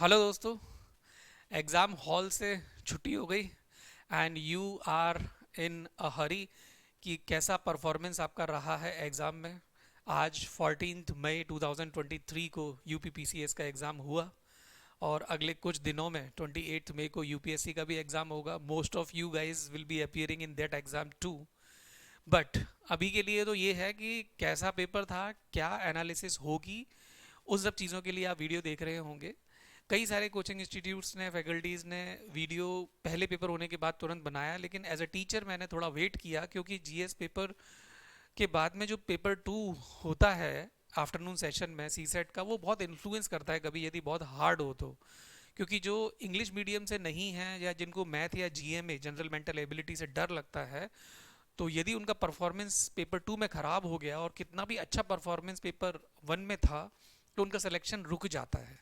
Hello दोस्तों। Exam hall से छुट्टी हो गई एंड यू आर इन अ हरी कि कैसा परफॉर्मेंस आपका रहा है एग्ज़ाम में। आज 14 मई 2023 को यूपीपीसीएस का एग्ज़ाम हुआ और अगले कुछ दिनों में 28 मई को यूपीएससी का भी एग्ज़ाम होगा। Most of you guys will be appearing in that exam too. But अभी के लिए तो ये है कि कैसा पेपर था, क्या एनालिसिस होगी, उस सब चीज़ों के लिए आप वीडियो देख रहे होंगे। कई सारे कोचिंग इंस्टीट्यूट्स ने, फैकल्टीज़ ने वीडियो पहले पेपर होने के बाद तुरंत बनाया, लेकिन एज अ टीचर मैंने थोड़ा वेट किया क्योंकि जीएस पेपर के बाद में जो पेपर टू होता है आफ्टरनून सेशन में सी सेट का, वो बहुत इन्फ्लुएंस करता है कभी यदि बहुत हार्ड हो तो। क्योंकि जो इंग्लिश मीडियम से नहीं है या जिनको मैथ या जीएमए जनरल मेंटल एबिलिटी से डर लगता है, तो यदि उनका परफॉर्मेंस पेपर टू में ख़राब हो गया और कितना भी अच्छा परफॉर्मेंस पेपर वन में था तो उनका सिलेक्शन रुक जाता है।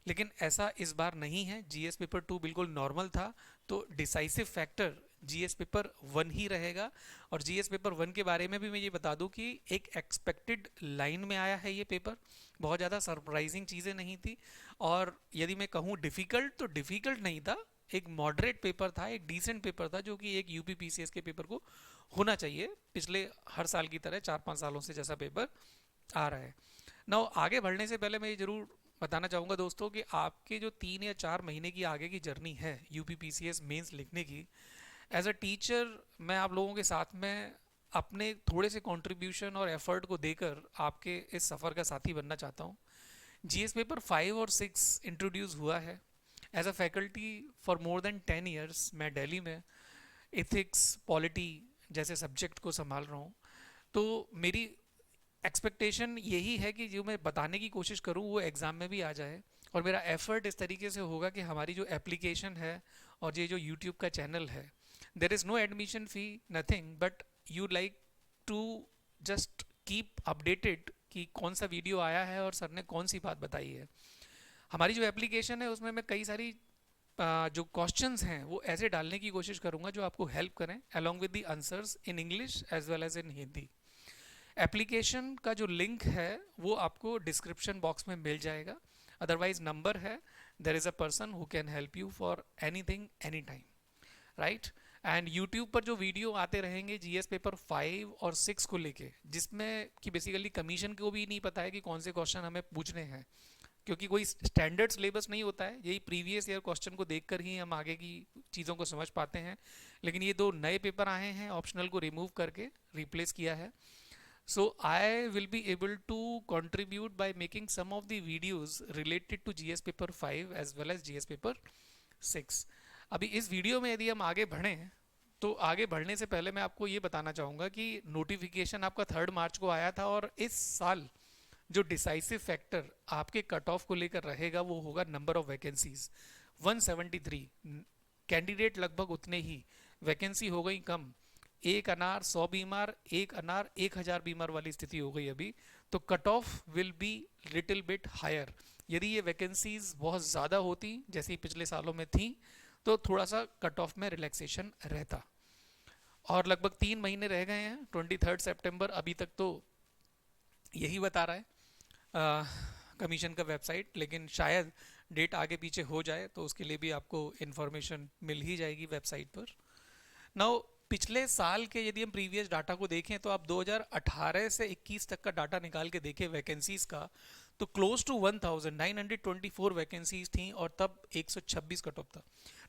लेकिन ऐसा इस बार नहीं है, जीएस पेपर टू बिल्कुल नॉर्मल था। तो decisive factor GS paper one ही रहेगा। और जीएस पेपर वन के बारे में भी मैं ये बता दूं कि एक एक्सपेक्टेड लाइन में आया है ये पेपर। बहुत ज़्यादा सरप्राइजिंग चीज़ें नहीं थी। और यदि मैं कहूँ डिफ़िकल्ट, तो डिफ़िकल्ट नहीं था। एक मॉडरेट पेपर था, एक डिसेंट पेपर था, जो कि एक यूपी पीसीएस के पेपर को होना चाहिए पिछले हर साल की तरह 4-5 सालों से जैसा पेपर आ रहा है। नाउ आगे बढ़ने से पहले मैं ये जरूर बताना चाहूँगा दोस्तों कि आपके जो 3 या 4 महीने की आगे की जर्नी है यूपी पीसीएस मेंस लिखने की, एज अ टीचर मैं आप लोगों के साथ में अपने थोड़े से कंट्रीब्यूशन और एफर्ट को देकर आपके इस सफ़र का साथी बनना चाहता हूँ। जीएस पेपर 5 और 6 इंट्रोड्यूस हुआ है। As a faculty for more than 10 years मैं दिल्ली में इथिक्स पॉलिटी जैसे सब्जेक्ट को संभाल रहा हूँ। तो मेरी एक्सपेक्टेशन यही है कि जो मैं बताने की कोशिश करूँ वो एग्ज़ाम में भी आ जाए। और मेरा एफर्ट इस तरीके से होगा कि हमारी जो एप्लीकेशन है और ये जो यूट्यूब का चैनल है, there is no admission fee, nothing, but you like to just keep updated कि कौन सा वीडियो आया है और सर ने कौन सी बात बताई है। हमारी जो एप्लीकेशन है उसमें मैं कई सारी जो क्वेश्चंस हैं वो ऐसे डालने की कोशिश करूँगा जो आपको हेल्प करें along with the answers in English as well as in Hindi. Application का जो लिंक है वो आपको डिस्क्रिप्शन बॉक्स में मिल जाएगा। अदरवाइज नंबर है, there is a person who can help you for anything any time, right. And YouTube पर जो वीडियो आते रहेंगे जीएस पेपर 5 और 6 को लेके, जिसमें कि बेसिकली कमीशन को भी नहीं पता है कि कौन से क्वेश्चन हमें पूछने हैं, क्योंकि कोई स्टैंडर्ड सिलेबस नहीं होता है। यही प्रीवियस ईयर क्वेश्चन को देखकर ही हम आगे की चीज़ों को समझ पाते हैं। लेकिन ये दो नए पेपर आए हैं, ऑप्शनल को रिमूव करके रिप्लेस किया है। So I will be able to contribute by making some of the videos related to GS paper 5 as well as GS paper 6। अभी इस वीडियो में यदि हम आगे बढ़ें, तो आगे बढ़ने से पहले मैं आपको ये बताना चाहूँगा कि नोटिफिकेशन आपका 3 मार्च को आया था और इस साल जो डिसाइसिव फैक्टर आपके कट ऑफ को लेकर रहेगा वो होगा नंबर ऑफ वैकेंसीज। 173 कैंडिडेट, लगभग उतने ही वैकेंसी हो गई कम। एक अनार 100 बीमार, एक अनार 1000 बीमार वाली स्थिति हो गई अभी। तो cut off will be little bit higher. यदि ये वैकेंसीज बहुत ज़्यादा होती जैसे पिछले सालों में थी तो थोड़ा सा कट ऑफ में रिलैक्सेशन रहता। और लगभग 3 महीने रह गए हैं, 23 सितंबर अभी तक तो यही बता रहा है कमीशन का वेबसाइट, लेकिन शायद डेट आगे पीछे हो जाए तो उसके लिए भी आपको इन्फॉर्मेशन मिल ही जाएगी वेबसाइट पर। नाउ पिछले साल के यदि हम प्रीवियस डाटा को देखें तो आप 2018 से 21 तक का डाटा निकाल के देखें वैकेंसीज का, तो क्लोज टू 1924 वैकेंसीज थी और तब 126 कट ऑफ था।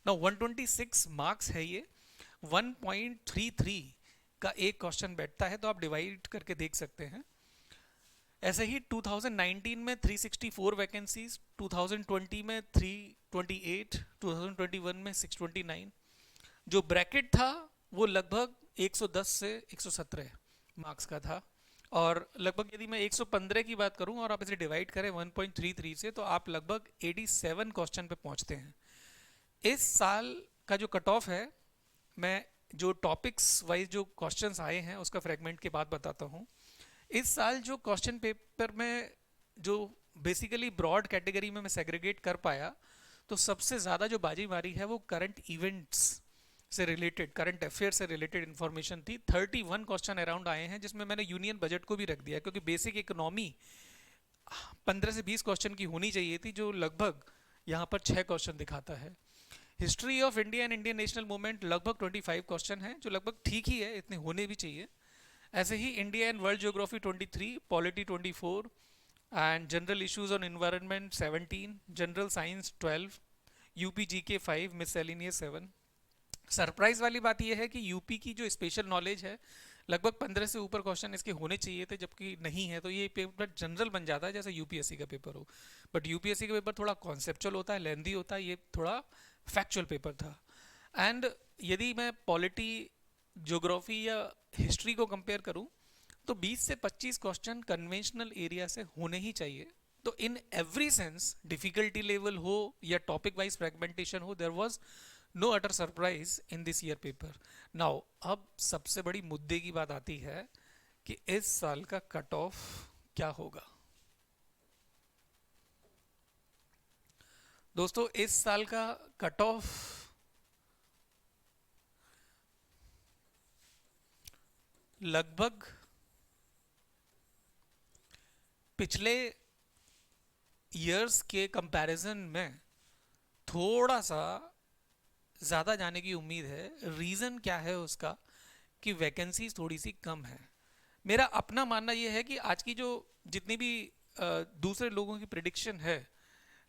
नाउ 126 मार्क्स है ये, 1.33 का एक क्वेश्चन बैठता है, तो आप डिवाइड करके देख सकते हैं। ऐसे ही 2019 में 364 वैकेंसीज, 2020 में 328, 2021 में 629। जो ब्रैकेट था वो लगभग 110 से 117 मार्क्स का था। और लगभग यदि मैं 115 की बात करूं और आप इसे डिवाइड करें 1.33 से, तो आप लगभग 87 क्वेश्चन पे पहुंचते हैं। इस साल का जो कट ऑफ है, मैं जो टॉपिक्स वाइज जो क्वेश्चंस आए हैं उसका फ्रेगमेंट के बाद बताता हूँ। इस साल जो क्वेश्चन पेपर में जो बेसिकली ब्रॉड कैटेगरी में मैं सेग्रीगेट कर पाया, तो सबसे ज़्यादा जो बाजी मारी है वो करंट इवेंट्स से रिलेटेड, करंट अफेयर से रिलेटेड इन्फॉर्मेशन थी। 31 क्वेश्चन अराउंड आए हैं, जिसमें मैंने यूनियन बजट को भी रख दिया क्योंकि बेसिक इकोनॉमी 15 से 20 क्वेश्चन की होनी चाहिए थी, जो लगभग यहाँ पर 6 क्वेश्चन दिखाता है। History of India and Indian national movement लगभग 25 क्वेश्चन है, जो लगभग ठीक ही है, इतने होने भी चाहिए। ऐसे ही India and world geography 23, polity 24 and general issues on environment 17, general science 12, UP GK 5, miscellaneous 7। Surprise वाली बात यह है कि यूपी की जो स्पेशल नॉलेज है लगभग 15 से ऊपर क्वेश्चन इसके होने चाहिए थे, जबकि नहीं है, तो ये पेपर जनरल बन जाता है जैसे यूपीएससी का पेपर हो। बट यूपीएससी का पेपर थोड़ा कॉन्सेप्चुअल होता है, लेंदी होता है, ये थोड़ा फैक्चुअल पेपर था। एंड यदि मैं पॉलिटी, ज्योग्राफी या हिस्ट्री को कंपेयर करूं तो 20 से 25 क्वेश्चन कन्वेंशनल एरिया से होने ही चाहिए। तो in every sense, difficulty level हो या टॉपिक वाइज फ्रेगमेंटेशन हो, there was no utter surprise in this year paper. Now अब सबसे बड़ी मुद्दे की बात आती है कि इस साल का कट ऑफ क्या होगा। दोस्तों इस साल का कट ऑफ लगभग पिछले ईयर्स के कंपैरिजन में थोड़ा सा ज़्यादा जाने की उम्मीद है। रीज़न क्या है उसका कि वैकेंसीज थोड़ी सी कम है। मेरा अपना मानना यह है कि आज की जो जितनी भी दूसरे लोगों की प्रिडिक्शन है,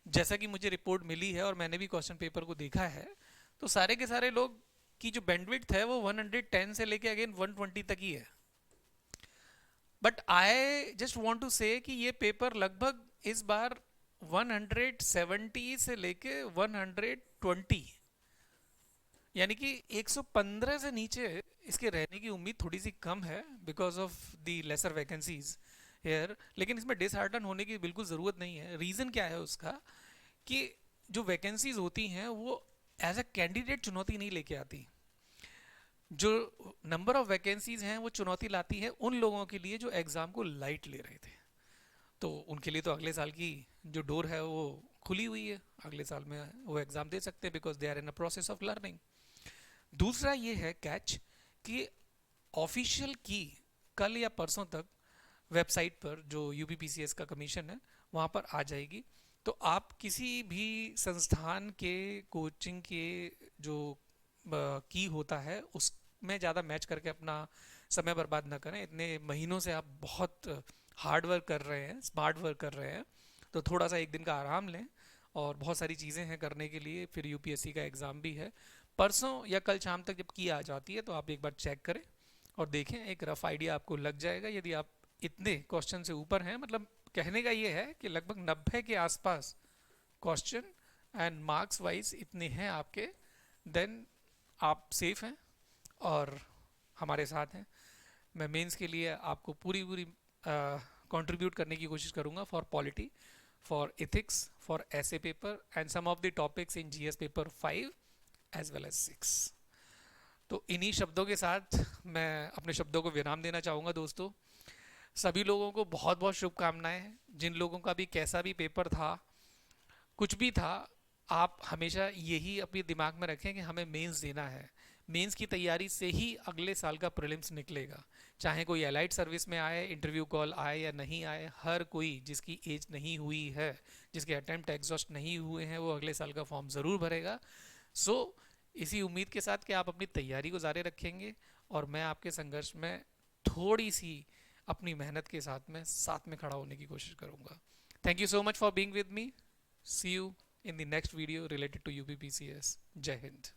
जैसा कि मुझे रिपोर्ट मिली है और मैंने भी क्वेश्चन पेपर को देखा है, तो सारे के सारे लोग की जो बैंडविड्थ है वो 110 से लेके अगेन 120 तक ही है। But I just want to say कि ये पेपर लगभग इस बार 170 से लेके 120, यानी कि 115 से नीचे इसके रहने की उम्मीद थोड़ी सी कम है because of the lesser vacancies here. लेकिन इसमें डिसहार्टन होने की बिल्कुल ज़रूरत नहीं है। रीज़न क्या है उसका कि जो वैकेंसीज होती हैं वो एज अ कैंडिडेट चुनौती नहीं लेके आती। जो नंबर ऑफ वैकेंसीज हैं वो चुनौती लाती है उन लोगों के लिए जो एग्ज़ाम को लाइट ले रहे थे। तो उनके लिए तो अगले साल की जो डोर है वो खुली हुई है, अगले साल में वो एग्ज़ाम दे सकते हैं because they are in a process of learning. दूसरा ये है कैच कि ऑफिशियल की कल या परसों तक वेबसाइट पर जो यूपीपीसीएस का कमीशन है वहाँ पर आ जाएगी। तो आप किसी भी संस्थान के कोचिंग के जो की होता है उसमें ज़्यादा मैच करके अपना समय बर्बाद ना करें। इतने महीनों से आप बहुत हार्ड वर्क कर रहे हैं, स्मार्ट वर्क कर रहे हैं, तो थोड़ा सा एक दिन का आराम लें। और बहुत सारी चीज़ें हैं करने के लिए, फिर यूपीएससी का एग्ज़ाम भी है। परसों या कल शाम तक जब की आ जाती है तो आप एक बार चेक करें और देखें, एक रफ आइडिया आपको लग जाएगा। यदि आप इतने क्वेश्चन से ऊपर हैं, मतलब कहने का ये है कि लगभग 90 के आसपास क्वेश्चन एंड मार्क्स वाइज इतने हैं आपके, देन आप सेफ हैं और हमारे साथ हैं। मैं मेंस के लिए आपको पूरी पूरी कंट्रीब्यूट करने की कोशिश करूंगा for polity, for ethics, for essay paper and some of the topics in GS paper 5 as well as 6। तो इन्हीं शब्दों के साथ मैं अपने शब्दों को विराम देना चाहूँगा। दोस्तों सभी लोगों को बहुत बहुत शुभकामनाएं। जिन लोगों का भी कैसा भी पेपर था, कुछ भी था, आप हमेशा यही अपने दिमाग में रखें कि हमें मेंस देना है। मेंस की तैयारी से ही अगले साल का प्रीलिम्स निकलेगा। चाहे कोई एलाइड सर्विस में आए, इंटरव्यू कॉल आए या नहीं आए, हर कोई जिसकी एज नहीं हुई है, जिसके अटेम्प्ट एग्जॉस्ट नहीं हुए हैं, वो अगले साल का फॉर्म ज़रूर भरेगा। सो इसी उम्मीद के साथ कि आप अपनी तैयारी को जारी रखेंगे और मैं आपके संघर्ष में थोड़ी सी अपनी मेहनत के साथ में खड़ा होने की कोशिश करूंगा। Thank you so much for being with me. See you in the next video related to UPPCS. Jai Hind.